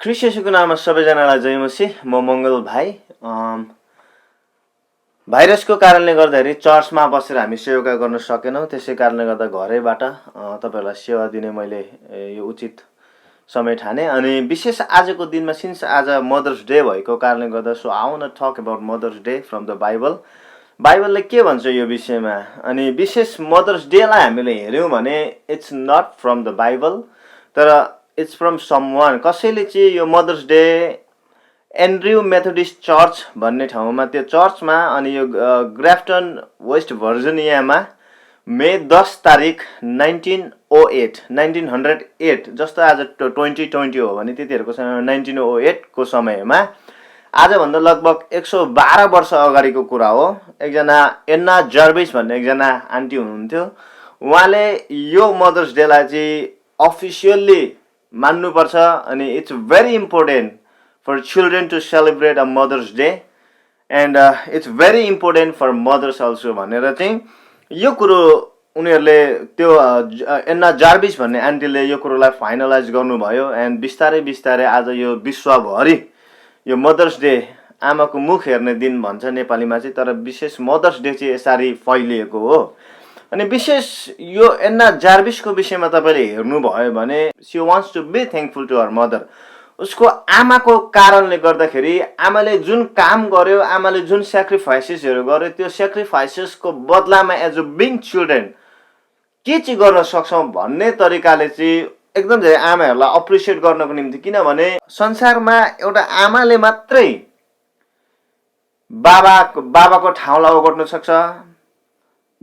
ख्रिस्ट येशूको नाममा सबैजनालाई जय मसीह। म मङ्गल भाइ। भाइरसको कारणले गर्दाखेरि चर्चमा बसेर हामी सेवा गर्न सकेनौँ, त्यसै कारणले गर्दा घरैबाट तपाईँहरूलाई सेवा दिने मैले यो उचित समय ठाने। अनि विशेष आजको दिनमा सिन्स आज मदर्स डे भएको कारणले गर्दा I want to talk about mother's day from the बाइबलले के भन्छ यो विषयमा। अनि विशेष मदर्स डेलाई हामीले हेऱ्यौँ भने it's not from the Bible, तर इट्स फ्रम समवान। कसैले चाहिँ यो mother's day Andrew Methodist church भन्ने ठाउँमा, त्यो चर्चमा, अनि यो ग्राफ्टन वेस्ट भर्जिनियामा मे 10 तारिक 1908 जस्तो आज 2020 हो भने त्यतिहरूको समय 1908 को समयमा, आजभन्दा लगभग 112 वर्ष अगाडिको कुरा हो। एकजना एन्ना जर्भिस भन्ने एकजना आन्टी हुनुहुन्थ्यो। उहाँले यो मदर्स डेलाई चाहिँ अफिसियल्ली मान्नुपर्छ अनि it's very important for children to celebrate a mother's day and it's very important for mothers also भनेर चाहिँ यो कुरो उनीहरूले त्यो एन्ना जार्भिस भन्ने आन्टीले यो कुरोलाई फाइनलाइज गर्नुभयो। एन्ड बिस्तारै बिस्तारै आज यो विश्वभरि यो मदर्स डे, आमाको मुख हेर्ने दिन भन्छ नेपालीमा चाहिँ, तर विशेष मदर्स डे चाहिँ यसरी फैलिएको हो। अनि विशेष यो एन्ना जार्भिसको विषयमा तपाईँले हेर्नुभयो भने she wants to be thankful to her mother. उसको आमाको कारणले गर्दाखेरि आमाले जुन काम गर्यो, आमाले जुन सेक्रिफाइसेसहरू गर्यो, त्यो सेक्रिफाइसेसको बदलामा एज अ बिङ चिल्ड्रेन के चाहिँ गर्न सक्छौँ भन्ने तरिकाले चाहिँ एकदम धेरै आमाहरूलाई अप्रिसिएट गर्नको निम्ति। किनभने संसारमा एउटा आमाले मात्रै बाबाको ठाउँलाई ओगट्न सक्छ,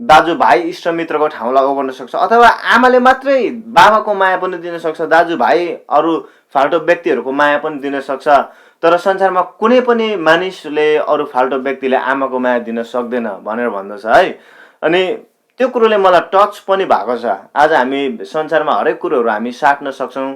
दाजुभाइ इष्टमित्रको ठाउँलाई ओगट्न सक्छ, अथवा आमाले मात्रै बाबाको माया पनि दिन सक्छ, दाजुभाइ अरू फाल्टो व्यक्तिहरूको माया पनि दिन सक्छ। तर संसारमा कुनै पनि मानिसले अरू फाल्टो व्यक्तिले आमाको माया दिन सक्दैन भनेर भन्दछ है। अनि त्यो कुरोले मलाई टच पनि भएको छ। आज हामी संसारमा हरेक कुरोहरू हामी साट्न सक्छौँ,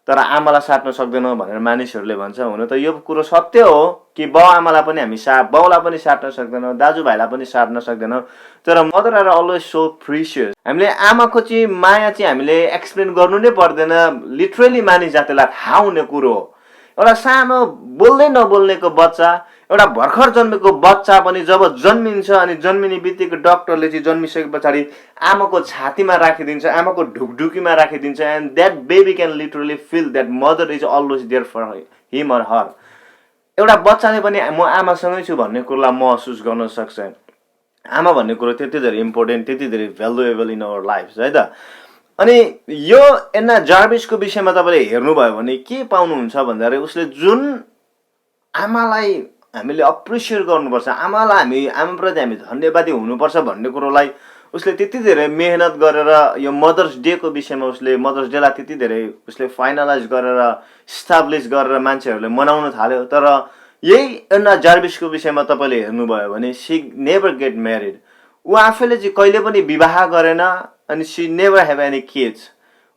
तर आमालाई साट्न सक्दैनौँ भनेर मानिसहरूले भन्छ। हुन त यो कुरो सत्य हो कि बाउआमालाई पनि हामी बाउलाई पनि साट्न सक्दैनौँ, दाजुभाइलाई पनि साट्न सक्दैनौँ, तर mother are always so precious. हामीले आमाको चाहिँ माया चाहिँ हामीले एक्सप्लेन गर्नु नै पर्दैन, लिटरली मानिस जातिलाई थाहा हुने कुरो हो। एउटा सानो बोल्दै नबोल्नेको बच्चा, एउटा भर्खर जन्मेको बच्चा पनि जब जन्मिन्छ अनि जन्मिने बित्तिकै डक्टरले चाहिँ जन्मिसके पछाडि आमाको छातीमा राखिदिन्छ, आमाको ढुकढुकीमा राखिदिन्छ, and that baby can literally feel that mother is always there for him or her. एउटा बच्चाले पनि म आमासँगै छु भन्ने कुरोलाई महसुस गर्न सक्छ। आमा भन्ने कुरो त्यति धेरै इम्पोर्टेन्ट, त्यति धेरै भ्यालुएबल इन आवर लाइफ है त। अनि यो एन्ना जार्भिसको विषयमा तपाईँले हेर्नुभयो भने के पाउनुहुन्छ भन्दाखेरि उसले जुन आमालाई हामीले अप्रिसिएट गर्नुपर्छ, आमाप्रति हामी धन्यवादी हुनुपर्छ भन्ने कुरोलाई उसले त्यति धेरै मेहनत गरेर यो मदर्स डेको विषयमा उसले मदर्स डेलाई त्यति धेरै उसले फाइनलाइज गरेर इस्टाब्लिस गरेर मान्छेहरूले मनाउन थाल्यो। तर यही एन्ना जार्भिसको विषयमा तपाईँले हेर्नुभयो भने सी नेभर गेट म्यारिड। ऊ आफैले चाहिँ कहिले पनि विवाह गरेन अनि C never have any kids.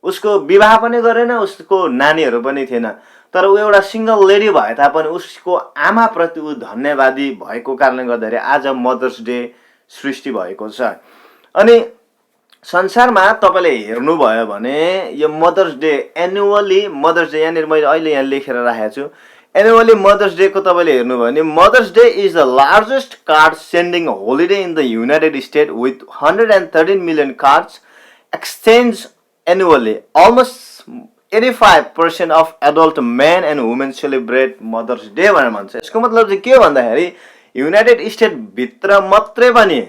उसको विवाह पनि गरेन, उसको नानीहरू पनि थिएन, तर ऊ एउटा सिङ्गल लेडी भए तापनि उसको आमाप्रति ऊ धन्यवादी भएको कारणले गर्दाखेरि आज मदर्स डे सृष्टि भएको छ। अनि संसारमा तपाईँले हेर्नुभयो भने यो mother's day annually mother's day, यहाँनिर मैले अहिले यहाँ लेखेर राखेको छु, एनुअली मदर्स डेको तपाईँले हेर्नुभयो भने mother's day is the largest card sending holiday in the United State with 113 million cards exchange annually. Almost 85% of adult men and women celebrate mother's day भनेर भन्छ। यसको मतलब चाहिँ के भन्दाखेरि युनाइटेड स्टेटभित्र मात्रै पनि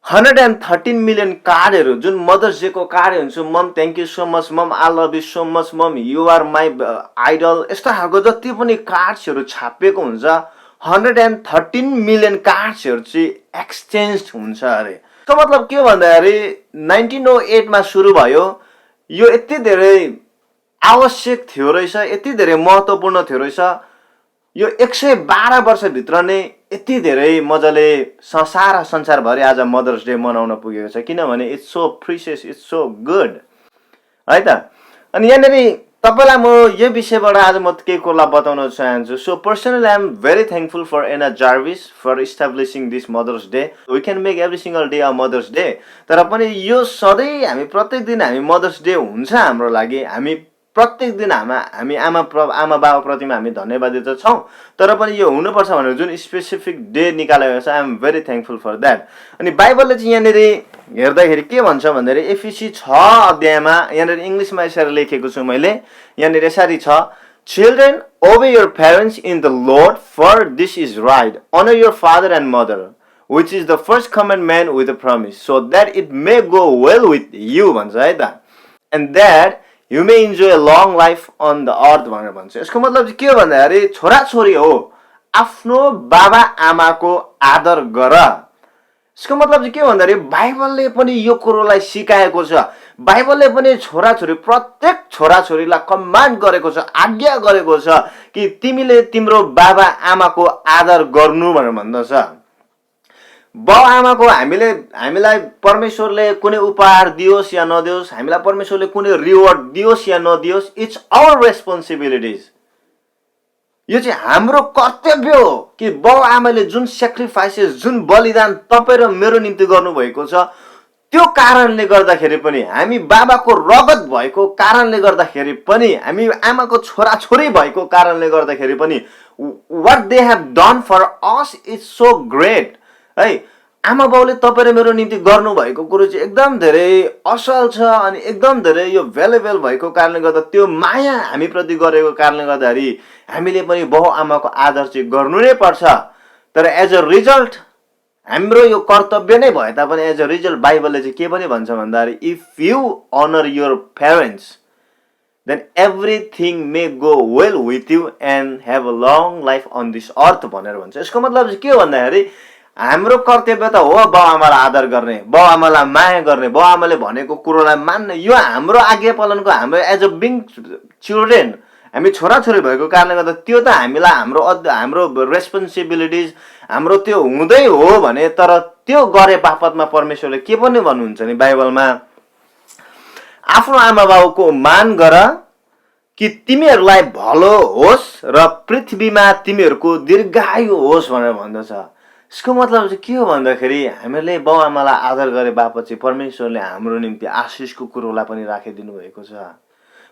113 मिलियन कार्डहरू, जुन मदर्स डेको कार्ड हुन्छ, mom thank you so much, mom I love you so much, mom you are my idol, यस्तो खालको जति पनि कार्ड्सहरू छापिएको हुन्छ 113 मिलियन कार्ड्सहरू चाहिँ एक्सचेन्ज हुन्छ अरे। त्यसको मतलब के भन्दाखेरि 1908 मा सुरु भयो। यो यति धेरै आवश्यक थियो रहेछ, यति धेरै महत्त्वपूर्ण थियो रहेछ। यो 112 वर्षभित्र नै यति धेरै मजाले सारा संसारभरि आज मदर्स डे मनाउन पुगेको छ, किनभने it's so precious, it's so good है त। अनि यहाँनिर तपाईँलाई म यो विषयबाट आज म केही कुरालाई बताउन चाहन्छु। So personally I am very thankful for Anna Jarvis for establishing this mother's day. We can make every single day a mother's day, तर पनि यो सधैँ हामी प्रत्येक दिन हामी मदर्स डे हुन्छ हाम्रो लागि, हामी प्रत्येक दिन हामी आमा बाबाप्रतिमा हामी धन्यवादी त छौँ, तर पनि यो हुनुपर्छ भनेर जुन स्पेसिफिक डे निकालेको छ, I am very thankful for that. अनि बाइबलले चाहिँ यहाँनिर हेर्दाखेरि के भन्छ भन्दाखेरि एफिसी 6 अध्यायमा यहाँनिर इङ्ग्लिसमा यसरी लेखेको छु मैले, यहाँनिर यसरी छ, Children, obey your parents in the Lord, for this is right. Honor your father and mother, which is the first commandment with a promise, so that it may go well with you, भन्छ है त, and that you may enjoy a long life on the earth भनेर भन्छ। यसको मतलब चाहिँ के हो भन्दाखेरि छोराछोरी हो आफ्नो बाबा आमाको आदर गर। यसको मतलब चाहिँ के हो भन्दाखेरि बाइबलले पनि यो कुरोलाई सिकाएको छ। बाइबलले पनि छोराछोरी प्रत्येक छोराछोरीलाई कमान्ड गरेको छ, आज्ञा गरेको छ कि तिमीले तिम्रो बाबा आमाको आदर गर्नु भनेर भन्दछ। बाउ आमाको हामीलाई परमेश्वरले कुनै उपहार दियोस् या नदियोस्, हामीलाई परमेश्वरले कुनै रिवार्ड दियोस् या नदियोस्, इट्स आवर रेस्पोन्सिबिलिटिज। यो चाहिँ हाम्रो कर्तव्य हो कि बाउ आमाले जुन सेक्रिफाइसेस, जुन बलिदान तपाईँ र मेरो निम्ति गर्नुभएको छ, त्यो कारणले गर्दाखेरि पनि, हामी बाबाको रगत भएको कारणले गर्दाखेरि पनि, हामी आमाको छोराछोरी भएको कारणले गर्दाखेरि पनि, what they have done for us is so great है। आमा बाउले तपाईँ र मेरो निम्ति गर्नुभएको कुरो चाहिँ एकदम धेरै असल छ अनि एकदम धेरै यो भ्यालुएबल भएको कारणले गर्दा, त्यो माया हामीप्रति गरेको कारणले गर्दाखेरि हामीले पनि बाउ आमाको आदर चाहिँ गर्नु नै पर्छ। तर एज अ रिजल्ट हाम्रो यो कर्तव्य नै भए तापनि एज अ रिजल्ट बाइबलले चाहिँ के पनि भन्छ भन्दाखेरि, if you honor your parents then everything may go well with you and have a long life on this earth भनेर भन्छ। यसको मतलब चाहिँ के हो भन्दाखेरि हाम्रो कर्तव्य त हो बाउ आमालाई आदर गर्ने, बाउ आमालाई माया गर्ने, बाउ आमाले भनेको कुरोलाई मान्ने, यो हाम्रो आज्ञा पालनको, हाम्रो एज अ बिङ चिल्ड्रेन, हामी छोराछोरी भएको कारणले गर्दा त्यो त हामीलाई हाम्रो रेस्पोन्सिबिलिटिज हाम्रो त्यो हुँदै हो भने, तर त्यो गरे बापतमा परमेश्वरले के पनि भन्नुहुन्छ नि बाइबलमा, आफ्नो आमा बाउको मान गर कि तिमीहरूलाई भलो होस् र पृथ्वीमा तिमीहरूको दीर्घायु होस् भनेर भन्दछ। यसको मतलब चाहिँ के हो भन्दाखेरि हामीले बाउ आमालाई आदर गरे बापत चाहिँ परमेश्वरले हाम्रो निम्ति आशिषको कुरोलाई पनि राखिदिनु भएको छ।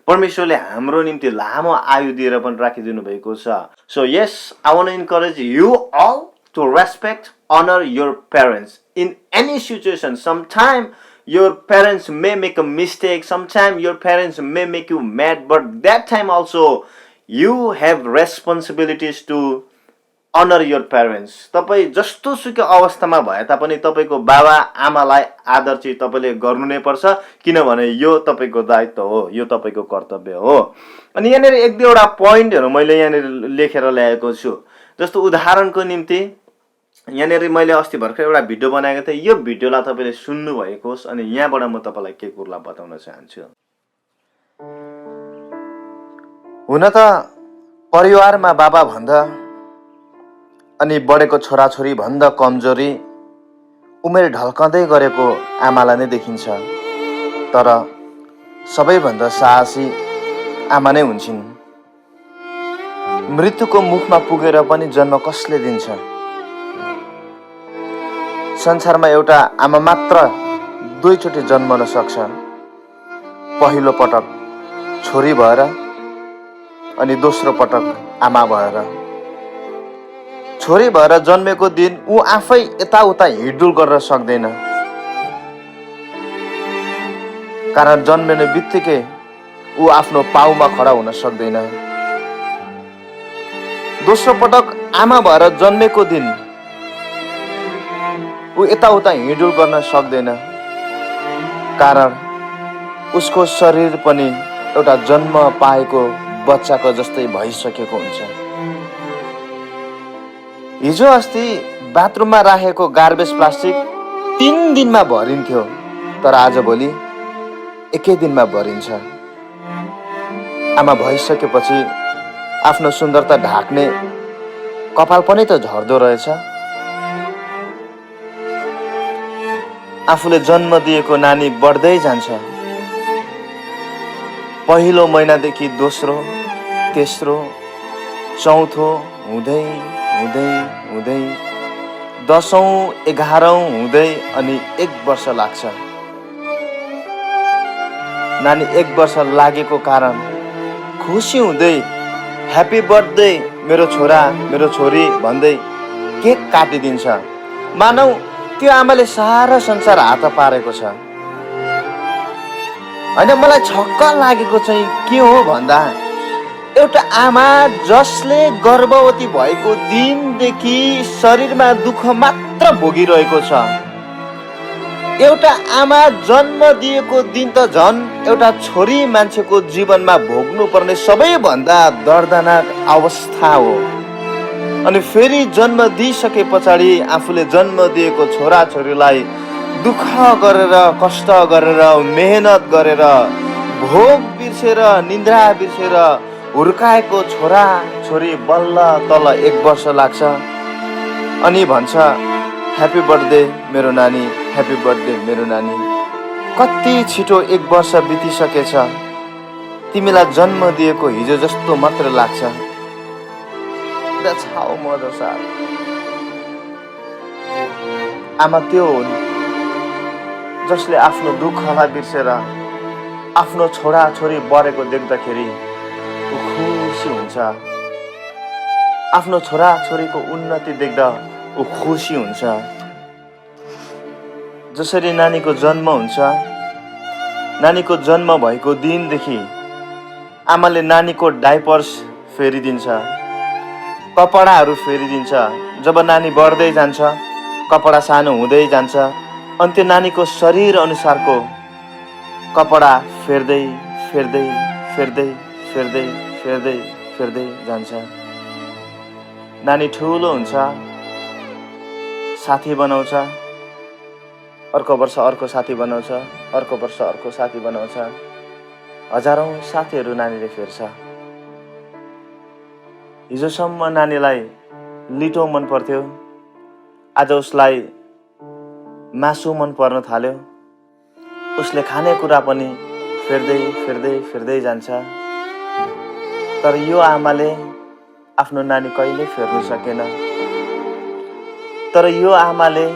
परमेश्वरले हाम्रो निम्ति लामो आयु दिएर पनि राखिदिनु भएको छ। So yes, I want to encourage you all to respect, honor your parents in any situation. Sometimes your parents may make a mistake, sometimes your parents may make you mad, but that time also you have responsibilities to honor your parents. तपाईँ जस्तो सुकै अवस्थामा भए तापनि तपाईँको बाबा आमालाई आदर चाहिँ तपाईँले गर्नु नै पर्छ, किनभने यो तपाईँको दायित्व हो, यो तपाईँको कर्तव्य हो। अनि यहाँनिर एक दुईवटा पोइन्टहरू मैले यहाँनिर लेखेर ल्याएको छु। जस्तो उदाहरणको निम्ति यहाँनिर मैले अस्ति भर्खर एउटा भिडियो बनाएको थिएँ, यो भिडियोलाई तपाईँले सुन्नु भएको होस् अनि यहाँबाट म तपाईँलाई के कुरोलाई बताउन चाहन्छु। हुन त परिवारमा बाबा भन्दा अनि बढेको छोराछोरी भन्दा कमजोरी उमेर ढल्कँदै गरेको आमालाई नै देखिन्छ, तर सबैभन्दा साहसी आमा नै हुन्छन्। मृत्युको मुखमा पुगेर पनि जन्म कसले दिन्छ? संसारमा एउटा आमा मात्र दुईचोटि जन्मन सक्छ, पहिलो पटक छोरी भएर अनि दोस्रो पटक आमा भएर। छोरी भएर जन्मेको दिन ऊ आफै यताउता हिँडडुल गर्न सक्दैन, कारण जन्मिने बित्तिकै ऊ आफ्नो पाउमा खडा हुन सक्दैन। दोस्रो पटक आमा भएर जन्मेको दिन ऊ यताउता हिँडडुल गर्न सक्दैन, कारण उसको शरीर पनि एउटा जन्म पाएको बच्चाको जस्तै भइसकेको हुन्छ। हिजो अस्ति बाथरुममा राखेको गार्बेज प्लास्टिक 3 दिनमा भरिन्थ्यो, तर आजभोलि एकै दिनमा भरिन्छ। आमा भइसकेपछि आफ्नो सुन्दरता ढाक्ने कपाल पनि त झर्दो रहेछ। आफूले जन्म दिएको नानी बढ्दै जान्छ। पहिलो महिनादेखि दोस्रो, तेस्रो, चौथो हुँदै हुँदै हुँदै 10औं 11औं हुँदै अनि 1 वर्ष लाग्छ। नानी 1 वर्ष लागेको कारण खुसी हुँदै ह्याप्पी बर्थडे मेरो छोरा मेरो छोरी भन्दै केक काटिदिन्छ। मानौ त्यो आमाले सारा संसार हात पारेको छ। होइन, मलाई छक्क लागेको चाहिँ के हो भन्दा एउटा आमा जसले गर्भवती भएको दिनदेखि शरीरमा दुःख मात्र भोगिरहेको छ, एउटा आमा जन्म दिएको दिन त झन् एउटा छोरी मान्छेको जीवनमा भोग्नुपर्ने सबैभन्दा दर्दनाक अवस्था हो। अनि फेरि जन्म दिइसके पछाडि आफूले जन्म दिएको छोराछोरीलाई दुःख गरेर कष्ट गरेर मेहनत गरेर भोग बिर्सेर निन्द्रा बिर्सेर हुर्काएको छोरा छोरी बल्ल तल 1 वर्ष लाग्छ अनि भन्छ ह्याप्पी बर्थडे मेरो नानी, ह्याप्पी बर्थडे मेरो नानी। कति छिटो 1 वर्ष बितिसकेछ, तिमीलाई जन्म दिएको हिजो जस्तो मात्र लाग्छ। That's how mothers are. आमा त्यो हुन् जसले आफ्नो दुःखलाई बिर्सेर आफ्नो छोरा छोरी बढेको देख्दाखेरि ऊ खुसी हुन्छ। आफ्नो छोरा छोरीको उन्नति देख्दा ऊ खुसी हुन्छ। जसरी नानीको जन्म हुन्छ, नानीको जन्म भएको दिनदेखि आमाले नानीको डाइपर्स फेरिदिन्छ, कपडाहरू फेरिदिन्छ। जब नानी बढ्दै जान्छ, कपडा सानो हुँदै जान्छ, अनि त्यो नानीको शरीर अनुसारको कपडा फेर्दै फेर्दै फेर्दै फेर्दै फेर्दै फेर्दै जान्छ। नानी ठुलो हुन्छ, साथी बनाउँछ, अर्को वर्ष अर्को साथी बनाउँछ, अर्को वर्ष अर्को साथी बनाउँछ। हजारौं साथीहरू नानीले फेर्छ। हिजोसम्म नानीलाई लिटो मन पर्थ्यो, आज उसलाई मासु मन पर्न थाल्यो। उसले खानेकुरा पनि फेर्दै फेर्दै फेर्दै जान्छ। तर यो आमाले आफ्नो नानी कहिले फेर्न सकेन। तर यो आमाले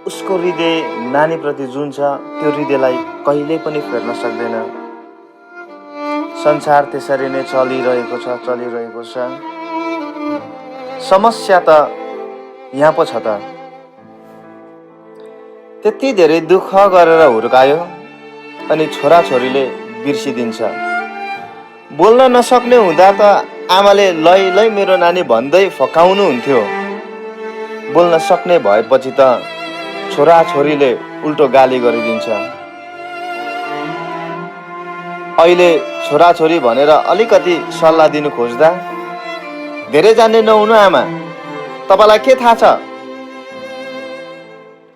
उसको हृदय नानीप्रति जुन छ त्यो हृदयलाई कहिले पनि फेर्न सक्दैन। संसार त्यसरी नै चलिरहेको छ। समस्या त यहाँ पो छ त। त्यति धेरै दुःख गरेर हुर्कायो अनि छोराछोरीले बिर्सिदिन्छ। बोल्न नसक्ने हुँदा त आमाले लै लै मेरो नानी भन्दै फकाउनु हुन्थ्यो। बोल्न सक्ने भएपछि त छोराछोरीले उल्टो गाली गरिदिन्छ। अहिले छोराछोरी भनेर अलिकति सल्लाह दिनु खोज्दा धेरै जान्ने नहुनु आमा, तपाईलाई के थाहा छ,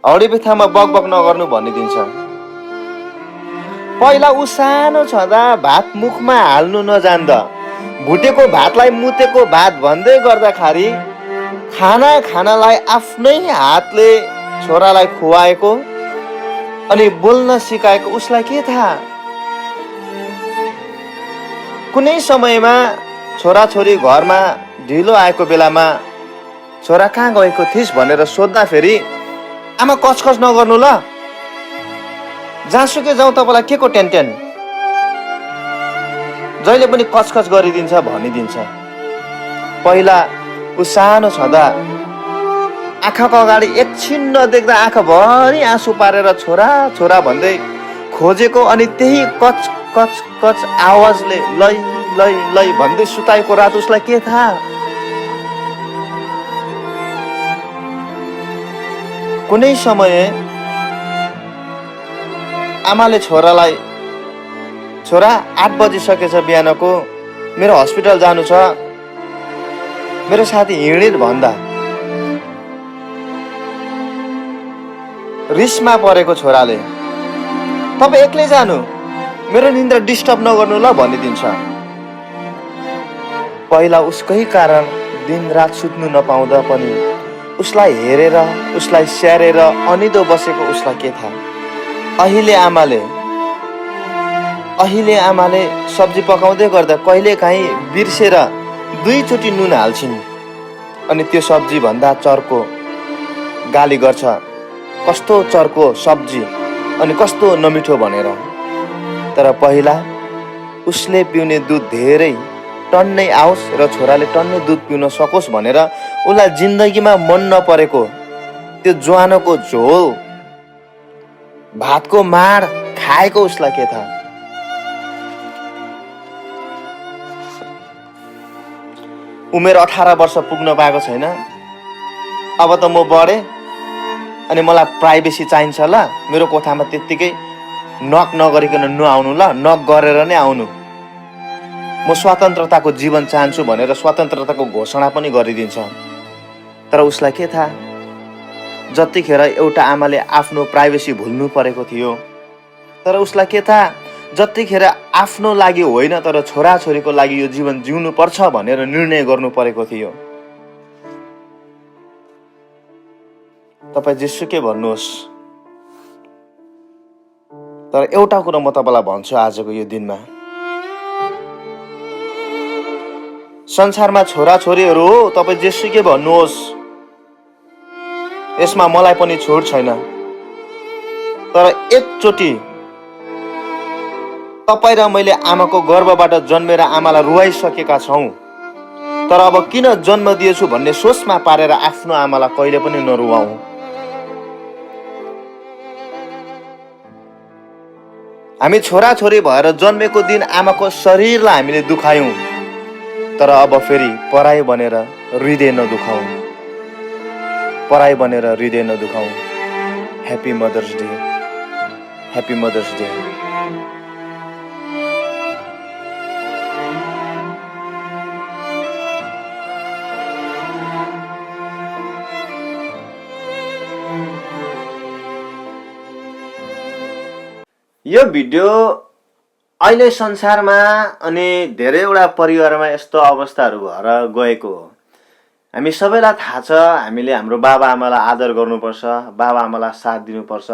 हौडी बित्थामा बकबक नगर्नु भनिदिन्छ। पहिला ऊ सानो छँदा भात मुखमा हाल्नु नजान्दा भुटेको भातलाई मुतेको भात भन्दै गर्दाखेरि खानालाई आफ्नै हातले छोरालाई खुवाएको अनि बोल्न सिकाएको उसलाई के थाहा। कुनै समयमा छोराछोरी घरमा ढिलो आएको बेलामा छोरा कहाँ गएको थिइस् भनेर सोद्धा फेरि आमा कचकच नगर्नु ल, जहाँसुकै जाउँ तपाईँलाई के को टेन्टेन, जहिले पनि कचकच गरिदिन्छ भनिदिन्छ। पहिला ऊ सानो छँदा आँखाको अगाडि एकछिन नदेख्दा आँखाभरि आँसु पारेर छोरा छोरा भन्दै खोजेको अनि त्यही कच कच कच आवाजले लै लै लै भन्दै सुताएको रात उसलाई के थाहा। कुनै समय आमाले छोरालाई, छोरा 8 बजिसकेछ बिहानको, मेरो हस्पिटल जानु छ, मेरो साथी हिँडेर भन्दा रिसमा परेको छोराले तपाईँ एक्लै जानु, मेरो निन्द्रा डिस्टर्ब नगर्नु ल भनिदिन्छ। पहिला उसकै कारण दिन रात सुत्नु नपाउँदा पनि उसलाई हेरेर उसलाई स्याहारेर अनिदो बसेको उसलाई के थाहा। अहिले आमाले सब्जी पकाउँदै गर्दा कहिलेकाहीँ बिर्सेर 2 चोटि नुन हाल्छिन् अनि त्यो सब्जी भन्दा चर्को गाली गर्छ, कस्तो चर्को सब्जी अनि कस्तो नमिठो भनेर। तर पहिला उसले पिउने दुध धेरै टन्नै आओस् र छोराले टन्नै दुध पिउन सकोस् भनेर उसलाई जिन्दगीमा मन नपरेको त्यो ज्वानोको झोल भातको माड खाएको उसलाई के थाहा। उमेर 18 वर्ष पुग्न पाएको छैन, अब त म बढे अनि मलाई प्राइभेसी चाहिन्छ ल, मेरो कोठामा त्यत्तिकै नक नगरिकन नआउनु ल, नक गरेर नै आउनु, म स्वतन्त्रताको जीवन चाहन्छु भनेर स्वतन्त्रताको घोषणा पनि गरिदिन्छ। तर उसलाई के थाहा, जतिखेर एउटा आमाले आफ्नो प्राइभेसी भुल्नु परेको थियो, तर उसलाई के थाहा, जतिखेर आफ्नो लागि होइन तर छोराछोरीको लागि यो जीवन जिउनु पर्छ भनेर निर्णय गर्नु परेको थियो। तपाईँ जेसुकै भन्नुहोस्, तर एउटा कुरा म तपाईँलाई भन्छु आजको यो दिनमा, संसारमा छोराछोरीहरू हो, तपाईँ जेसुकै भन्नुहोस्, यसमा मलाई पनि छोड छैन, तर एकचोटि तपाईँ र मैले आमाको गर्भबाट जन्मेर आमालाई रुवाइसकेका छौँ, तर अब किन जन्म दिएछु भन्ने सोचमा पारेर आफ्नो आमालाई कहिले पनि नरुवाऊ। हामी छोराछोरी भएर जन्मेको दिन आमाको शरीरलाई हामीले दुखायौँ, तर अब फेरि पराई बनेर हृदय नदुखाऊ, पराई बनेर हृदय नदुखाऊ। Happy mother's day, happy mother's day. यो भिडियो अहिले संसारमा अनि धेरैवटा परिवारमा यस्तो अवस्थाहरू भएर गएको हो। हामी सबैलाई थाहा छ, हामीले हाम्रो बाबा आमालाई आदर गर्नुपर्छ, बाबा आमालाई साथ दिनुपर्छ।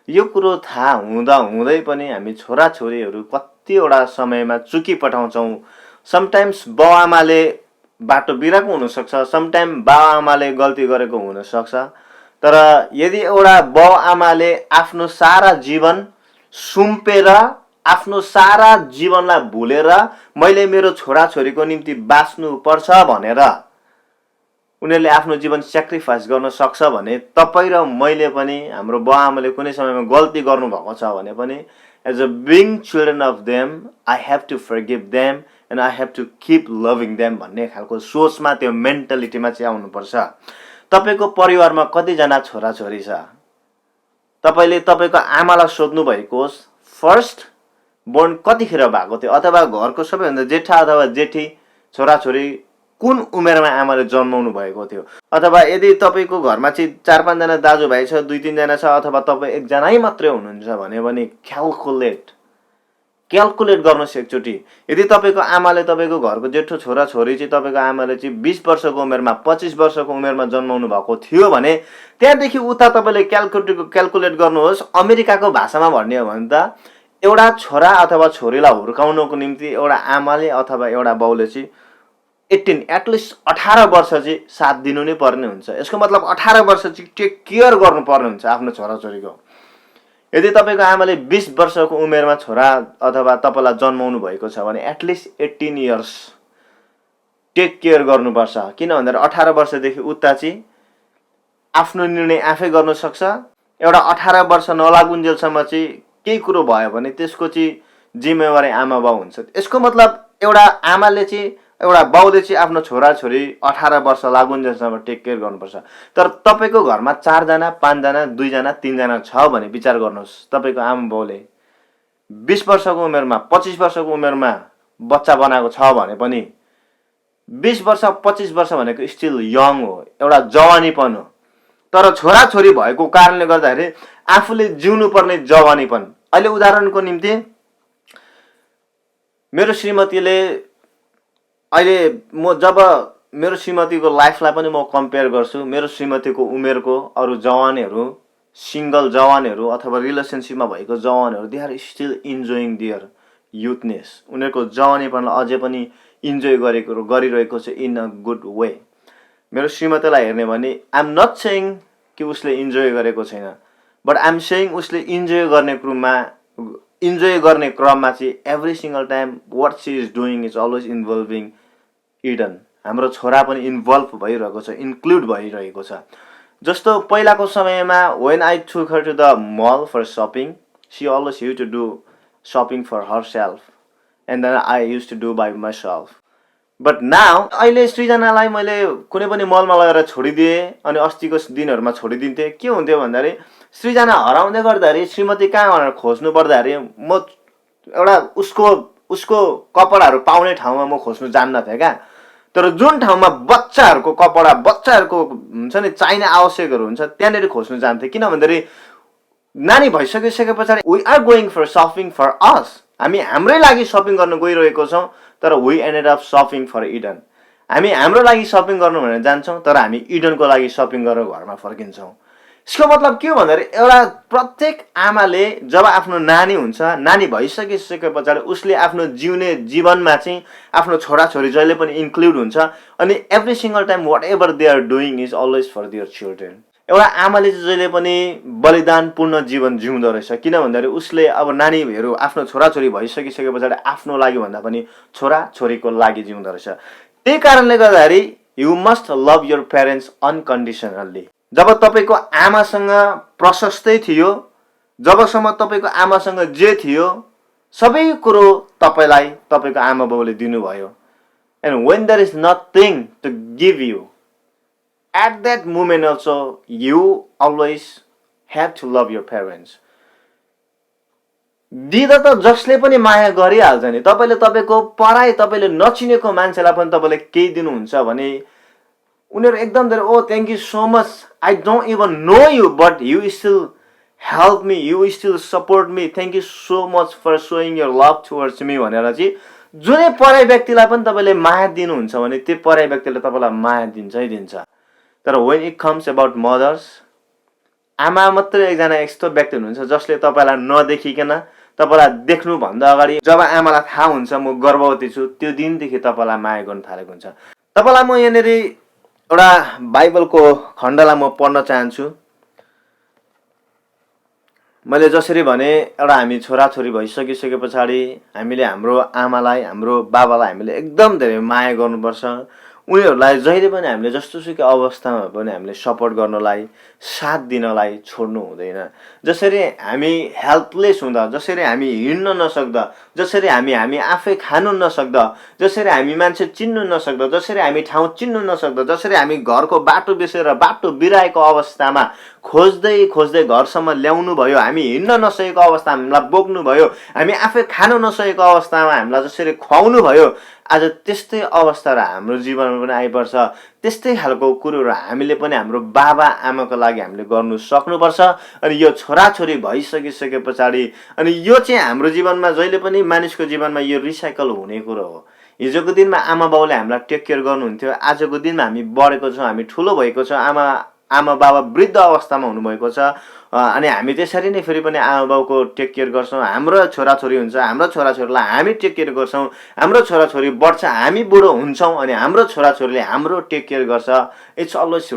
यो कुरो थाहा हुँदा हुँदै पनि हामी छोराछोरीहरू कतिवटा समयमा चुकी पठाउँछौँ। समटाइम्स बाउ आमाले बाटो बिराएको हुनसक्छ, समटाइम बाउ आमाले गल्ती गरेको हुनसक्छ, तर यदि एउटा बाउ आमाले आफ्नो सारा जीवन सुम्पेर आफ्नो सारा जीवनलाई भुलेर मैले मेरो छोराछोरीको निम्ति बाँच्नु पर्छ भनेर उनीहरूले आफ्नो जीवन सेक्रिफाइस गर्न सक्छ भने तपाईँ र मैले पनि हाम्रो बाउ आमाले कुनै समयमा गल्ती गर्नुभएको छ भने पनि as a being children of them I have to forgive them and I have to keep loving them भन्ने खालको सोचमा, त्यो मेन्टालिटीमा चाहिँ आउनुपर्छ। तपाईँको परिवारमा कतिजना छोराछोरी छ? तपाईँले तपाईँको आमालाई सोध्नु भएको होस्, फर्स्ट बोर्न कतिखेर भएको थियो, अथवा घरको सबैभन्दा जेठा अथवा जेठी छोराछोरी कुन उमेरमा आमाले जन्माउनु भएको थियो, अथवा यदि तपाईँको घरमा चाहिँ 4-5 जना दाजुभाइ छ, 2-3 जना छ, अथवा तपाईँ एकजनै मात्रै हुनुहुन्छ भने क्यालकुलेट गर्नुहोस् एकचोटि। यदि तपाईँको आमाले, तपाईँको घरको जेठो छोराछोरी चाहिँ तपाईँको आमाले चाहिँ 20 वर्षको उमेरमा 25 वर्षको उमेरमा जन्माउनु भएको थियो भने त्यहाँदेखि उता तपाईँले क्यालकुलेट गर्नुहोस्। अमेरिकाको भाषामा भन्ने हो भने त एउटा छोरा अथवा छोरीलाई हुर्काउनको निम्ति एउटा आमाले अथवा एउटा बाउले चाहिँ 18 एटलिस्ट 18 वर्ष चाहिँ साथ दिनु नै पर्ने हुन्छ। यसको मतलब 18 वर्ष चाहिँ टेक केयर गर्नुपर्ने हुन्छ आफ्नो छोराछोरीको। यदि तपाईँको आमाले 20 वर्षको उमेरमा छोरा अथवा तपाईँलाई जन्माउनु भएको छ भने एटलिस्ट 18 इयर्स टेक केयर गर्नुपर्छ। किन भन्दा 18 वर्षदेखि उता चाहिँ आफ्नो निर्णय आफै गर्न सक्छ। एउटा 18 वर्ष नलागुन्जेलसम्म चाहिँ केही कुरो भयो भने त्यसको चाहिँ जिम्मेवारी आमा बाउ हुन्छ। यसको मतलब एउटा आमाले चाहिँ, एउटा बाउले चाहिँ आफ्नो छोराछोरी 18 वर्ष लागुन्जेलसम्म टेक केयर गर्नुपर्छ। तर तपाईँको घरमा 4 जना, 5 जना, 2 जना, 3 जना छ भने विचार गर्नुहोस्, तपाईँको आमा बाउले 20 वर्षको उमेरमा, 25 वर्षको उमेरमा बच्चा बनाएको छ भने पनि 20 वर्ष 25 वर्ष भनेको स्टिल यङ हो, एउटा जवानीपन हो। तर छोराछोरी भएको कारणले गर्दाखेरि आफूले जिउनु पर्ने जवानीपन। अहिले उदाहरणको निम्ति मेरो श्रीमतीले, अहिले म जब मेरो श्रीमतीको लाइफलाई पनि म कम्पेयर गर्छु, मेरो श्रीमतीको उमेरको अरू जवानहरू, सिङ्गल जवानहरू अथवा रिलेसनसिपमा भएको जवानहरू, they are still enjoying their youthness. उनीहरूको जवानीपनलाई अझै पनि इन्जोय गरिरहेको छ इन अ गुड वे। मेरो श्रीमतीलाई हेर्ने भने आइ एम नट सेइङ कि उसले इन्जोय गरेको छैन, बट आइ एम सेइङ उसले इन्जोय गर्ने क्रममा इन्जोय गर्ने क्रममा चाहिँ every single time what she is doing is always involving Eden. हाम्रो छोरा पनि इन्भल्भ भइरहेको छ, इन्क्लुड भइरहेको छ। जस्तो पहिलाको समयमा when I took her to the mall for shopping, she always use to do shopping for herself and then I use to do by myself. But now अहिले सृजनालाई मैले कुनै पनि मलमा लगेर छोडिदिएँ अनि अस्तिको दिनहरूमा छोडिदिन्थेँ, के हुन्थ्यो भन्दाखेरि सृजना हराउँदै गर्दाखेरि श्रीमती कहाँ भनेर खोज्नु पर्दाखेरि म एउटा उसको कपडाहरू पाउने ठाउँमा म खोज्नु जान्नथेँ क्या। तर जुन ठाउँमा बच्चाहरूको कपडा, बच्चाहरूको हुन्छ नि चाहिने आवश्यकहरू हुन्छ त्यहाँनिर खोज्नु जान्थेँ। किन भन्दाखेरि नानी भइसकिसके पछाडि we are going for shopping for us, हामी हाम्रै लागि सपिङ गर्न गइरहेको छौँ, तर we ended up shopping for Eden. हामी हाम्रो लागि सपिङ गर्नु भनेर जान्छौँ तर हामी इडनको लागि सपिङ गरेर घरमा फर्किन्छौँ। यसको मतलब के हो भन्दाखेरि एउटा प्रत्येक आमाले जब आफ्नो नानी हुन्छ, नानी भइसकिसके पछाडि उसले आफ्नो जिउने जीवनमा चाहिँ आफ्नो छोराछोरी जहिले पनि इन्क्लुड हुन्छ अनि every single time whatever they are doing is always for their children. एउटा आमाले चाहिँ जहिले पनि बलिदानपूर्ण जीवन जिउँदो रहेछ। किन भन्दाखेरि उसले अब नानीहरू आफ्नो छोराछोरी भइसकिसके पछाडि आफ्नो लागि भन्दा पनि छोराछोरीको लागि जिउँदो रहेछ। त्यही कारणले गर्दाखेरि you must love your parents unconditionally. जब तपाईँको आमासँग प्रशस्तै थियो, जबसम्म तपाईँको आमासँग जे थियो सबै कुरो तपाईँलाई तपाईँको आमा बाउले दिनुभयो। And when there is nothing to give you at that moment also you always have to love your parents। दिदा त जसले पनि माया गरिहाल्छ नि, तपाईँले तपाईँको पराई तपाईँले नचिनेको मान्छेलाई पनि तपाईँले केही दिनुहुन्छ भने उनीहरू एकदम धेरै oh thank you so much, I don't even know you but you still help me, you still support me, thank you so much for showing your love towards me भनेर चाहिँ जुनै पराई व्यक्तिलाई पनि तपाईँले माया दिनुहुन्छ भने त्यो पराई व्यक्तिले तपाईँलाई माया दिन्छै दिन्छ। तर when it comes about mothers, आमा मात्रै एकजना यस्तो व्यक्ति हुनुहुन्छ जसले तपाईँलाई नदेखिकन तपाईँलाई देख्नुभन्दा अगाडि जब आमालाई थाहा हुन्छ म गर्भवती छु त्यो दिनदेखि तपाईँलाई माया गर्न थालेको हुन्छ। तपाईँलाई म यहाँनिर एउटा बाइबलको खण्डलाई म पढ्न चाहन्छु। मैले जसरी भने एउटा हामी छोराछोरी भइसकिसके पछाडि हामीले हाम्रो आमालाई, हाम्रो बाबालाई हामीले एकदम धेरै माया गर्नुपर्छ। उनीहरूलाई जहिले पनि हामीले जस्तोसुकै अवस्थामा पनि हामीले सपोर्ट गर्नलाई, साथ दिनलाई छोड्नु हुँदैन। जसरी हामी हेल्पलेस हुँदा, जसरी हामी हिँड्न नसक्दा, जसरी हामी आफै खानु नसक्दा, जसरी हामी मान्छे चिन्नु नसक्दा, जसरी हामी ठाउँ चिन्नु नसक्दा, जसरी हामी घरको बाटो बिर्सेर बाटो बिराएको अवस्थामा खोज्दै खोज्दै घरसम्म ल्याउनु भयो, हामी हिँड्न नसकेको अवस्थामा हामीलाई बोक्नु भयो, हामी आफै खानु नसकेको अवस्थामा हामीलाई जसरी खुवाउनु भयो, आज त्यस्तै अवस्थाहरू हाम्रो जीवनमा पनि आइपर्छ। त्यस्तै खालको कुरोहरू हामीले पनि हाम्रो बाबा आमाको लागि हामीले गर्नु सक्नुपर्छ। अनि यो छोराछोरी भइसकिसके पछाडि अनि यो चाहिँ हाम्रो जीवनमा जहिले पनि मानिसको जीवनमा यो रिसाइकल हुने कुरो हो। हिजोको दिनमा आमा बाउले हामीलाई टेक केयर गर्नुहुन्थ्यो, आजको दिनमा हामी बढेको छौँ, हामी ठुलो भएको छौँ, आमा बाबा वृद्ध अवस्थामा हुनुभएको छ अनि हामी त्यसरी नै फेरि पनि आमा बाउको टेक केयर गर्छौँ। हाम्रो छोराछोरी हुन्छ, हाम्रो छोराछोरीलाई हामी टेक केयर गर्छौँ, हाम्रो छोराछोरी बढ्छ, हामी बुढो हुन्छौँ अनि हाम्रो छोराछोरीले हाम्रो टेक केयर गर्छ। इट्स अलवेज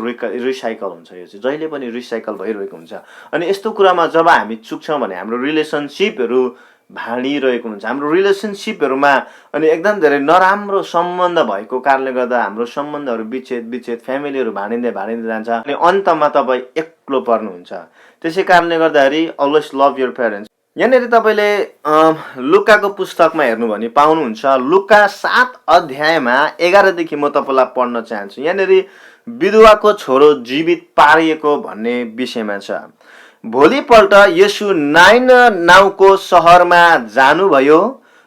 रिसाइकल हुन्छ। यो चाहिँ जहिले पनि रिसाइकल भइरहेको हुन्छ। अनि यस्तो कुरामा जब हामी चुक्छौँ भने हाम्रो रिलेसनसिपहरू भाँडिरहेको हुन्छ। हाम्रो रिलेसनसिपहरूमा अनि एकदम धेरै नराम्रो सम्बन्ध भएको कारणले गर्दा हाम्रो सम्बन्धहरू विच्छेद फ्यामिलीहरू भाँडिँदै जान्छ अनि अन्तमा तपाईँ एक्लो पर्नुहुन्छ। त्यसै कारणले गर्दाखेरि अलवेज लभ योर प्यारेन्ट्स। यहाँनिर तपाईँले लुकाको पुस्तकमा हेर्नु भने पाउनुहुन्छ। लुका 7 अध्यायमा 11 देखि म तपाईँलाई पढ्न चाहन्छु। यहाँनिर विधवाको छोरो जीवित पारिएको भन्ने विषयमा छ। भोलिपल्ट येशू नाइन नाउँको सहरमा जानुभयो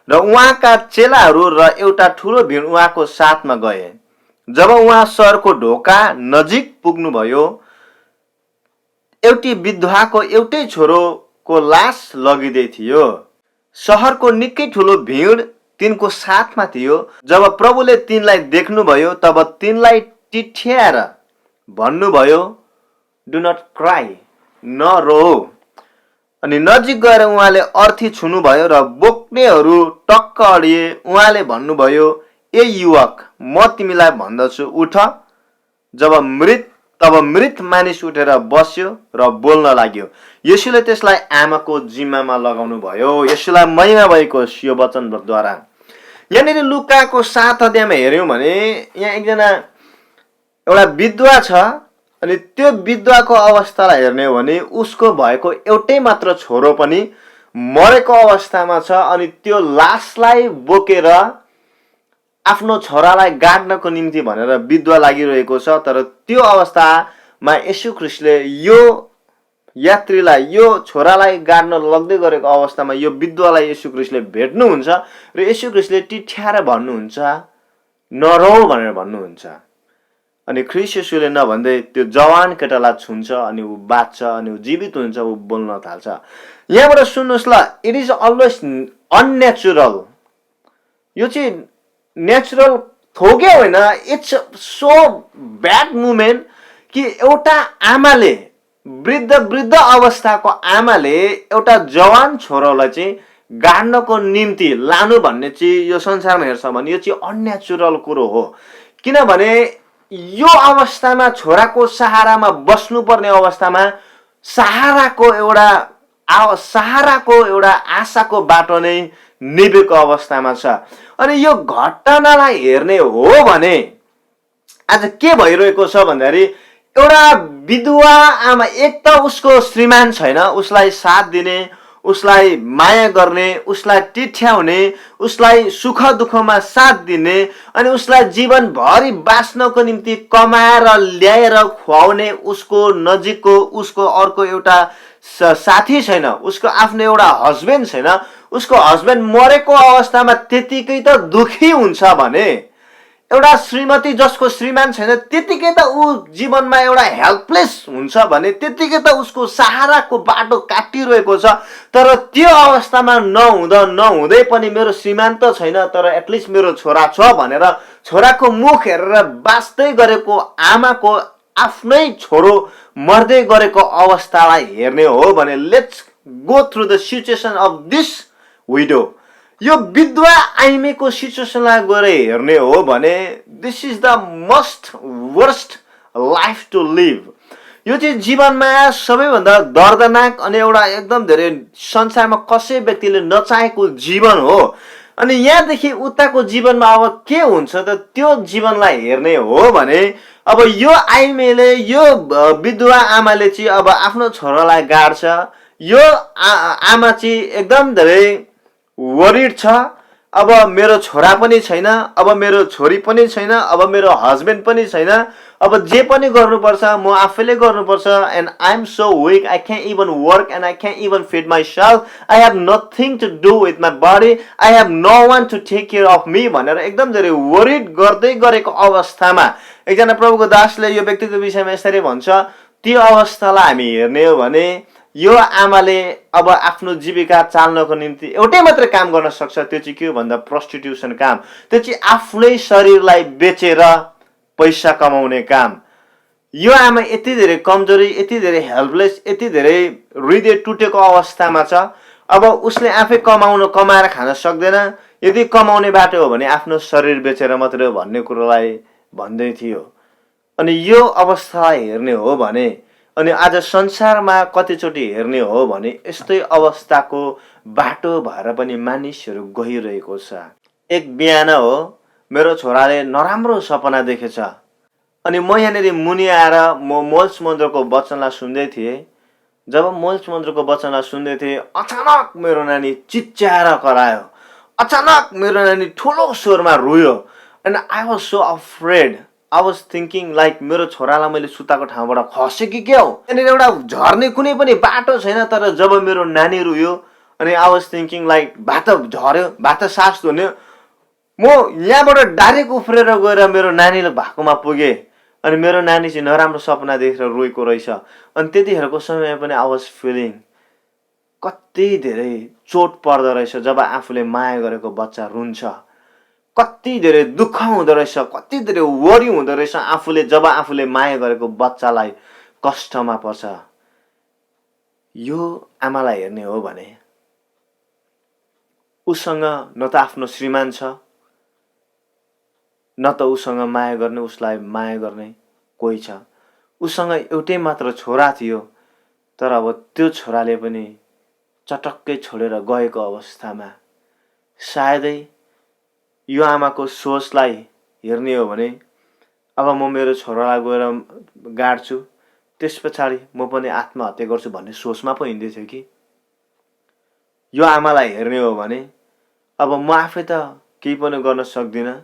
र उहाँका चेलाहरू र एउटा ठुलो भिड उहाँको साथमा गए। जब उहाँ सहरको ढोका नजिक पुग्नुभयो, एउटी विधवाको एउटै छोरोको लास लगिँदै थियो। सहरको निकै ठुलो भिड तिनको साथमा थियो। जब प्रभुले तिनलाई देख्नुभयो तब तिनलाई टिठ्याएर भन्नुभयो, डु नट क्राई, नरो। अनि नजिक गएर उहाँले अर्थी छुनुभयो र बोक्नेहरू टक्क अडिए। उहाँले भन्नुभयो, ए युवक, म तिमीलाई भन्दछु उठ। जब मृत तब मृत मानिस उठेर बस्यो र बोल्न लाग्यो। येशूले त्यसलाई आमाको जिम्मामा लगाउनु भयो। येशूलाई महिमा भएको यो वचनद्वारा। यहाँनिर लुकाको 7 अध्यायमा हेऱ्यौँ भने यहाँ एकजना एउटा विधवा छ अनि त्यो विधवाको अवस्थालाई हेर्ने हो भने उसको भएको एउटै मात्र छोरो पनि मरेको अवस्थामा छ अनि त्यो लासलाई बोकेर आफ्नो छोरालाई गाड्नको निम्ति भनेर विधवा लागिरहेको छ। तर त्यो अवस्थामा येशू ख्रीष्टले यो यात्रीलाई यो छोरालाई गाड्न लग्दै गरेको अवस्थामा यो विधवालाई येशू ख्रीष्टले भेट्नुहुन्छ र येशू ख्रीष्टले टिठ्याएर भन्नुहुन्छ नरौ भनेर भन्नुहुन्छ। अनि ख्रीष्ट येशूले नभन्दै त्यो जवान केटालाई छुन्छ अनि ऊ बाँच्छ अनि ऊ जीवित हुन्छ, ऊ बोल्न थाल्छ। यहाँबाट सुन्नुहोस् ल, इट इज अलवेज अननेचुरल। यो चाहिँ नेचुरल थोकै होइन, इट्स सो ब्याड मुमेन्ट कि एउटा आमाले वृद्ध अवस्थाको आमाले एउटा जवान छोरोलाई चाहिँ गाड्नको निम्ति लानु भन्ने चाहिँ यो संसारमा हेर्छ भने यो चाहिँ अननेचुरल कुरो हो। किनभने यो अवस्थामा छोराको सहारामा बस्नुपर्ने अवस्थामा सहाराको एउटा आशाको बाटो नै निभेको अवस्थामा छ। अनि यो घटनालाई हेर्ने हो भने आज के भइरहेको छ भन्दाखेरि एउटा विधवा आमा, एक त उसको श्रीमान छैन, उसलाई साथ दिने, उसलाई माया गर्ने, उसलाई टिठ्याउने, उसलाई सुख दुःखमा साथ दिने अनि उसलाई जीवनभरि बाँच्नको निम्ति कमाएर ल्याएर खुवाउने उसको नजिकको उसको अर्को एउटा साथी छैन, उसको आफ्नो एउटा हस्बेन्ड छैन। उसको हस्बेन्ड मरेको अवस्थामा त्यतिकै त दुखी हुन्छ भने एउटा श्रीमती जसको श्रीमान छैन त्यतिकै त ऊ जीवनमा एउटा हेल्पलेस हुन्छ भने त्यतिकै त उसको सहाराको बाटो काटिरहेको छ। तर त्यो अवस्थामा नहुँदै पनि मेरो श्रीमान त छैन तर एटलिस्ट मेरो छोरा छ भनेर छोराको मुख हेरेर बाँच्दै गरेको आमाको आफ्नै छोरो मर्दै गरेको अवस्थालाई हेर्ने हो भने let's go through the situation of this widow. यो विधवा आइमेको सिचुएसनलाई गएर हेर्ने हो भने this is the most worst life to live. यो चाहिँ जीवनमा सबैभन्दा दर्दनाक अनि एउटा एकदम धेरै संसारमा कसै व्यक्तिले नचाहेको जीवन हो। अनि यहाँदेखि उताको जीवनमा अब के हुन्छ त त्यो जीवनलाई हेर्ने हो भने अब यो आइमेले यो विधवा आमाले चाहिँ अब आफ्नो छोरालाई गाड्छ। यो आमा चाहिँ एकदम धेरै वरिड छ। अब मेरो छोरा पनि छैन, अब मेरो छोरी पनि छैन, अब मेरो हस्बेन्ड पनि छैन, अब जे पनि गर्नुपर्छ म आफैले गर्नुपर्छ and I am so weak, I can't even work and I can't even feed myself, I have nothing to do with my body, I have no one to take care of me भनेर एकदम धेरै worried गर्दै गरेको अवस्थामा एकजना प्रभुको दासले यो व्यक्तिको विषयमा यसरी भन्छ। त्यो अवस्थालाई हामी हेर्ने हो भने यो आमाले अब आफ्नो जीविका चाल्नको निम्ति एउटै मात्र काम गर्न सक्छ, त्यो चाहिँ के हो भन्दा प्रस्टिट्युसन काम। त्यो चाहिँ आफ्नै शरीरलाई बेचेर पैसा कमाउने काम। यो आमा यति धेरै कमजोरी, यति धेरै हेल्पलेस, यति धेरै हृदय टुटेको अवस्थामा छ। अब उसले आफै कमाएर खान सक्दैन, यदि कमाउने बाटो हो भने आफ्नो शरीर बेचेर मात्रै भन्ने कुरोलाई भन्दै थियो। अनि यो अवस्थालाई हेर्ने हो भने अनि आज संसारमा कतिचोटि हेर्ने हो भने यस्तै अवस्थाको बाटो भएर पनि मानिसहरू गइरहेको छ। एक बिहान हो मेरो छोराले नराम्रो सपना देखेछ अनि म यहाँनिर मुनि आएर म मोल्स मन्दिरको वचनलाई सुन्दै थिएँ। जब मोल्स मन्दिरको वचनलाई सुन्दै थिएँ अचानक मेरो नानी चिच्याएर करायो, अचानक मेरो नानी ठुलो स्वरमा रोयो and I was so afraid. I was thinking like मेरो छोरालाई मैले सुताको ठाउँबाट खसे कि क्या हो, यहाँनिर एउटा झर्ने कुनै पनि बाटो छैन। तर जब मेरो नानी रोयो अनि I was thinking like भात झर्यो, भात सास धुन्यो, म यहाँबाट डाइरेक्ट उफ्रेर गएर मेरो नानीले भाकोमा पुगेँ अनि मेरो नानी चाहिँ नराम्रो सपना देखेर रोएको रहेछ। अनि त्यतिखेरको समयमा पनि I was feeling कति धेरै चोट पर्दो रहेछ जब आफूले माया गरेको बच्चा रुन्छ, कति धेरै दुःख हुँदो रहेछ, कति धेरै वरि हुँदो रहेछ आफूले जब आफूले माया गरेको बच्चालाई कष्टमा पर्छ। यो आमालाई हेर्ने हो भने उसँग न त आफ्नो श्रीमान छ, न त उसँग माया गर्ने, उसलाई माया गर्ने कोही छ। उसँग एउटै मात्र छोरा थियो, तर अब त्यो छोराले पनि चटक्कै छोडेर गएको अवस्थामा सायदै यो आमाको सोचलाई हेर्ने हो भने अब म मेरो छोरालाई गएर गाड्छु, त्यस पछाडि म पनि आत्महत्या गर्छु भन्ने सोचमा पो हिँड्दै थियो कि। यो आमालाई हेर्ने हो भने अब म आफै त केही पनि गर्न सक्दिनँ,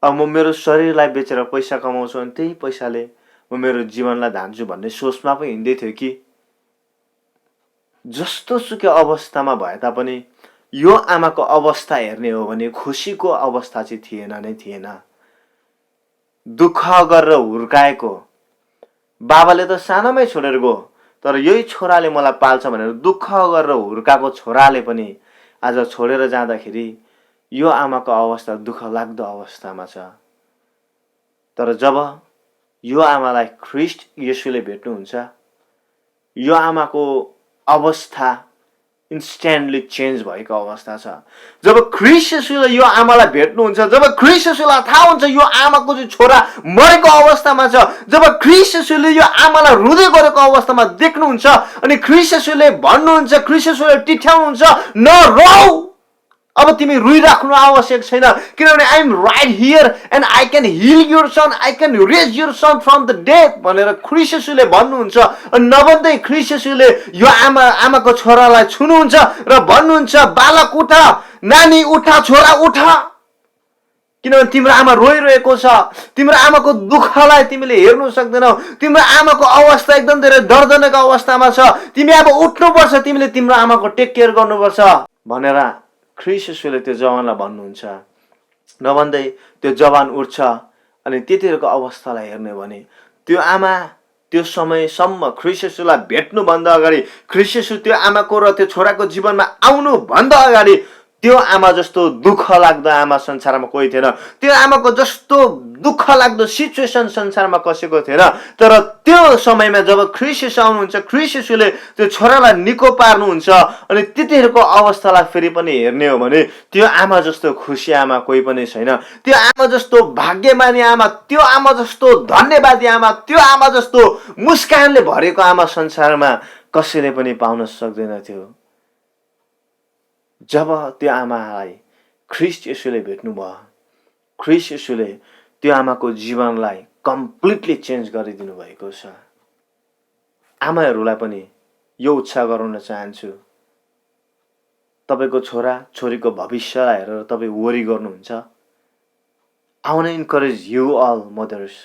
अब म मेरो शरीरलाई बेचेर पैसा कमाउँछु अनि त्यही पैसाले म मेरो जीवनलाई धान्छु भन्ने सोचमा पो हिँड्दै थियो कि। जस्तो सुकै अवस्थामा भए तापनि यो आमाको अवस्था हेर्ने हो भने खुसीको अवस्था चाहिँ थिएन नै थिएन। दुःख गरेर हुर्काएको बाबाले त सानोमै छोडेर गयो, तर यही छोराले मलाई पाल्छ भनेर दुःख गरेर हुर्काएको छोराले पनि आज छोडेर जाँदाखेरि यो आमाको अवस्था दुःख लाग्दो अवस्थामा छ। तर जब यो आमालाई ख्रीष्ट येशूले भेट्नुहुन्छ, यो आमाको अवस्था इन्स्ट्यान्टली चेन्ज भएको अवस्था छ। जब ख्रीष्ट येशूले यो आमालाई भेट्नुहुन्छ, जब ख्रीष्ट येशूलाई थाहा हुन्छ यो आमाको चाहिँ छोरा मरेको अवस्थामा छ, जब ख्रीष्ट येशूले यो आमालाई रुँदै गरेको अवस्थामा देख्नुहुन्छ अनि ख्रीष्ट येशूले भन्नुहुन्छ, ख्रीष्ट येशूले टिठ्याउनुहुन्छ, नरौ, अब तिमी रुइराख्नु आवश्यक छैन, किनभने I am right here and I can heal your son, I can raise your son from the death भनेर ख्रीष्ट येशूले भन्नुहुन्छ। नभन्दै ख्रीष्ट येशूले यो आमाको छोरालाई छुनुहुन्छ र भन्नुहुन्छ, बालक उठ, नानी उठ, छोरा उठ, किनभने तिम्रो आमा रोइरहेको छ, तिम्रो आमाको दुःखलाई तिमीले हेर्नु सक्दैनौ, तिम्रो आमाको अवस्था एकदम धेरै दर्दनाको अवस्थामा छ, तिमी अब उठ्नुपर्छ, तिमीले तिम्रो आमाको टेक केयर गर्नुपर्छ भनेर ख्रीष्ट येशूले त्यो जवानलाई भन्नुहुन्छ। नभन्दै त्यो जवान उठ्छ अनि त्यतिखेरको अवस्थालाई हेर्ने भने त्यो आमा त्यो समयसम्म ख्रीष्ट येशूलाई भेट्नुभन्दा अगाडि, ख्रीष्ट येशू त्यो आमाको र त्यो छोराको जीवनमा आउनुभन्दा अगाडि त्यो आमा जस्तो दुःख लाग्दो आमा संसारमा कोही थिएन, त्यो आमाको जस्तो दुःख लाग्दो सिचुएसन संसारमा कसैको थिएन। तर त्यो समयमा जब ख्रीष्ट येशू आउनुहुन्छ, ख्रीष्ट येशूले त्यो छोरालाई निको पार्नुहुन्छ अनि त्यतिखेरको अवस्थालाई फेरि पनि हेर्ने हो भने त्यो आमा जस्तो खुसी आमा कोही पनि छैन, त्यो आमा जस्तो भाग्यमानी आमा, त्यो आमा जस्तो धन्यवादी आमा, त्यो आमा जस्तो मुस्कानले भरेको आमा संसारमा कसैले पनि पाउन सक्दैन थियो। जब त्यो आमालाई ख्रीष्ट येशूले भेट्नुभयो, ख्रीष्ट येशूले त्यो आमाको जीवनलाई कम्प्लिटली चेन्ज गरिदिनु भएको छ। आमाहरूलाई पनि यो उत्साह गराउन चाहन्छु, तपाईको छोरा छोरीको भविष्यलाई हेरेर तपाईँ वरी गर्नुहुन्छ। I want to encourage you all mothers,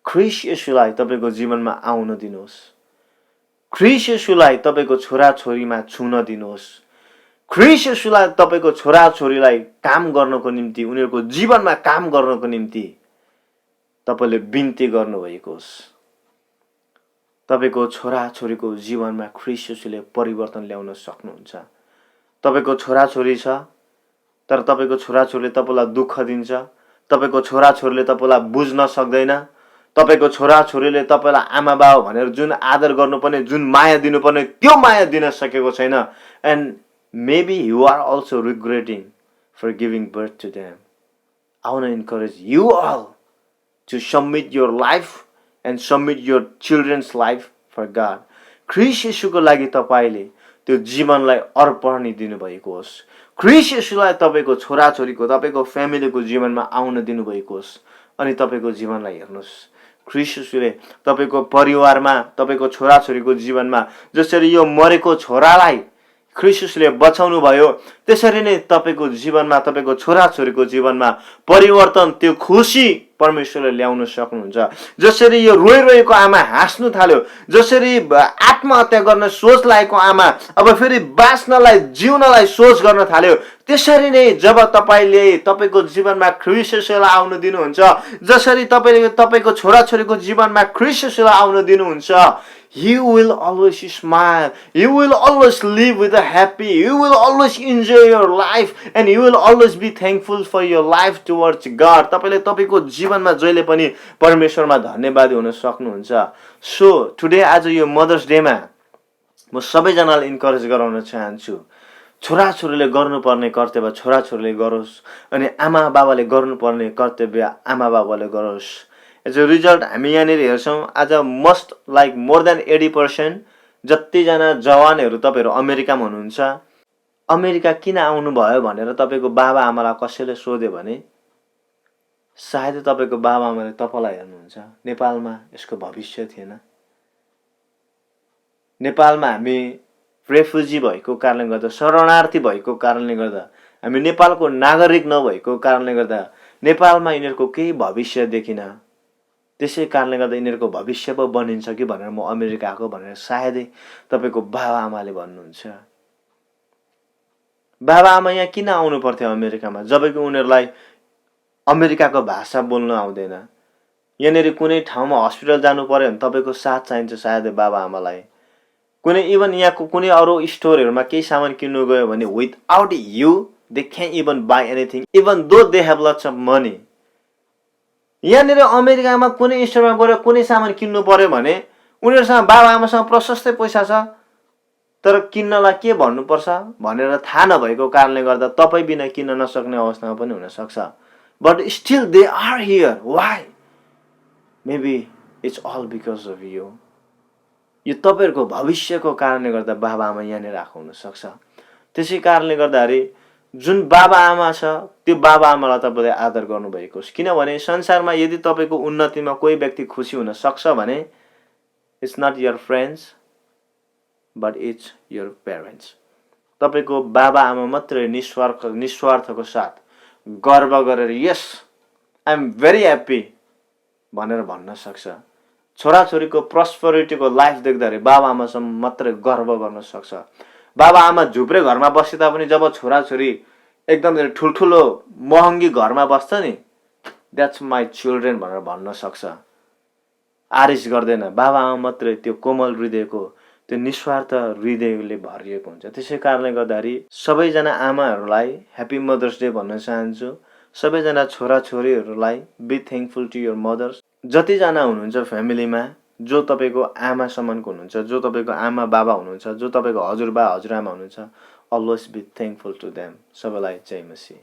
ख्रीष्ट येशूलाई तपाईको जीवनमा आउन दिनुहोस्, ख्रीष्ट येशूलाई तपाईको छोरा छोरीमा छुन दिनुहोस्, ख्रीष्ट येशूलाई तपाईको छोरा छोरीलाई काम गर्नको निम्ति, उनीहरूको जीवनमा काम गर्नको निम्ति तपाईले बिन्ती गर्नुभएको होस्। तपाईको छोरा छोरीको जीवनमा ख्रीष्ट येशूले परिवर्तन ल्याउन सक्नुहुन्छ। तपाईको छोरा छोरी छ, तर तपाईको छोरा छोरीले तपाईलाई दुःख दिन्छ, तपाईको छोरा छोरीले तपाईलाई बुझ्न सक्दैन, तपाईको छोरा छोरीले तपाईलाई आमा बाबा भनेर जुन आदर गर्नुपर्ने, जुन माया दिनुपर्ने त्यो माया दिन सकेको छैन। And maybe you are also regretting for giving birth to them. I want to encourage you all to submit your life and submit your children's life for God. ख्रीष्ट येशूको लागि तपाईले त्यो जीवनलाई अर्पण दिनुभएको होस्। ख्रीष्ट येशूलाई तपाईको छोरा छोरीको, तपाईको फ्यामिलीको जीवनमा आउन दिनुभएको होस् अनि तपाईको जीवनलाई हेर्नुहोस्। ख्रीष्ट येशूले तपाईको परिवारमा, तपाईको छोरा छोरीको जीवनमा जसरी यो मरेको छोरालाई ख्रीष्ट येशूले बचाउनु भयो, त्यसरी नै तपाईको जीवनमा, तपाईको छोरा छोरीको जीवनमा परिवर्तन, त्यो खुसी परमेश्वरले ल्याउन सक्नुहुन्छ। जसरी यो रोइरहेको आमा हाँस्नु थाल्यो, जसरी आत्महत्या गर्न सोच लागेको आमा अब फेरि बाँच्नलाई, जिउनलाई सोच गर्न थाल्यो, त्यसरी नै जब तपाईले तपाईको जीवनमा ख्रीष्ट येशूलाई आउन दिनुहुन्छ, जसरी तपाईले तपाईको छोरा छोरीको जीवनमा ख्रीष्ट येशूलाई आउन दिनुहुन्छ, you will always smile, you will always live with a happy, you will always enjoy your life and you will always be thankful for your life towards God. तपाईले तपाईको जीवनमा जहिले पनि परमेश्वरमा धन्यवादी हुन सक्नुहुन्छ। सो टुडे आज यो मदर्स डेमा म सबैजनालाई इन्करेज गराउन चाहन्छु, छोराछोरीले गर्नुपर्ने कर्तव्य छोराछोरीले गरोस् अनि आमा बाबाले गर्नुपर्ने कर्तव्य आमा बाबाले गरोस्। एज अ रिजल्ट हामी यहाँनिर हेर्छौँ आज मस्ट लाइक मोर देन 80% जतिजना जवानहरू तपाईँहरू अमेरिकामा हुनुहुन्छ, अमेरिका किन आउनुभयो भनेर तपाईँको बाबा आमालाई कसैले सोध्यो भने सायद तपाईँको बाबा आमाले तपाईँलाई हेर्नुहुन्छ, नेपालमा यसको भविष्य थिएन, नेपालमा हामी रेफ्युजी भएको कारणले गर्दा, शरणार्थी भएको कारणले गर्दा, हामी नेपालको नागरिक नभएको कारणले गर्दा नेपालमा यिनीहरूको केही भविष्य देखिन, त्यसै कारणले गर्दा यिनीहरूको भविष्य पो बनिन्छ कि भनेर म अमेरिका आएको भनेर सायदै तपाईँको बाबा आमाले भन्नुहुन्छ। बाबा आमा यहाँ किन आउनु पर्थ्यो अमेरिकामा जबकि उनीहरूलाई अमेरिकाको भाषा बोल्न आउँदैन। यहाँनिर कुनै ठाउँमा हस्पिटल जानु पर्यो भने तपाईँको साथ चाहिन्छ सायदै बाबा आमालाई। कुनै इभन यहाँको कुनै अरू स्टोरहरूमा केही सामान किन्नु गयो भने without you they can even buy anything even though they have lots of money. यहाँनिर अमेरिकामा कुनै स्टोरमा गएर कुनै सामान किन्नु पर्यो भने उनीहरूसँग बाबा आमासँग प्रशस्तै पैसा छ तर किन्नलाई के भन्नुपर्छ भनेर थाहा नभएको कारणले गर्दा तपाईँ बिना किन्न नसक्ने अवस्थामा पनि हुनसक्छ। But still they are here. Why? Maybe it's all because of you. यो तपाईँहरूको भविष्यको कारणले गर्दा बाबा आमा यहाँनिर आएको हुनसक्छ। त्यसै कारणले गर्दाखेरि जुन बाबा आमा छ त्यो बाबा आमालाई तपाईँले आदर गर्नुभएको होस्। किनभने संसारमा यदि तपाईँको उन्नतिमा कोही व्यक्ति खुसी हुन सक्छ भने it's not your friends but it's your parents. तपाईँको बाबा आमा मात्रै निस्वार्थको साथ गर्व गरेर yes I am very happy भनेर भन्न सक्छ। छोराछोरीको प्रस्पेरिटीको लाइफ देख्दाखेरि बाबा आमासम्म मात्रै गर्व गर्न सक्छ। बाबा आमा झुप्रे घरमा बसे तापनि जब छोराछोरी एकदम ठुल्ठुलो महँगी घरमा बस्छ नि द्याट्स माई चिल्ड्रेन भनेर भन्न सक्छ। आरिस गर्दैन। बाबा आमा मात्रै त्यो कोमल हृदयको त्यो निस्वार्थ हृदयले भरिएको हुन्छ। त्यसै कारणले गर्दाखेरि सबैजना आमाहरूलाई ह्याप्पी मदर्स डे भन्न चाहन्छु। सबैजना छोराछोरीहरूलाई be thankful to your mothers. जतिजना हुनुहुन्छ फ्यामिलीमा जो तपाईँको आमा समानको हुनुहुन्छ, जो तपाईँको आमा बाबा हुनुहुन्छ, जो तपाईँको हजुरबा हजुरआमा हुनुहुन्छ, always be thankful to them. सबैलाई जय मसी।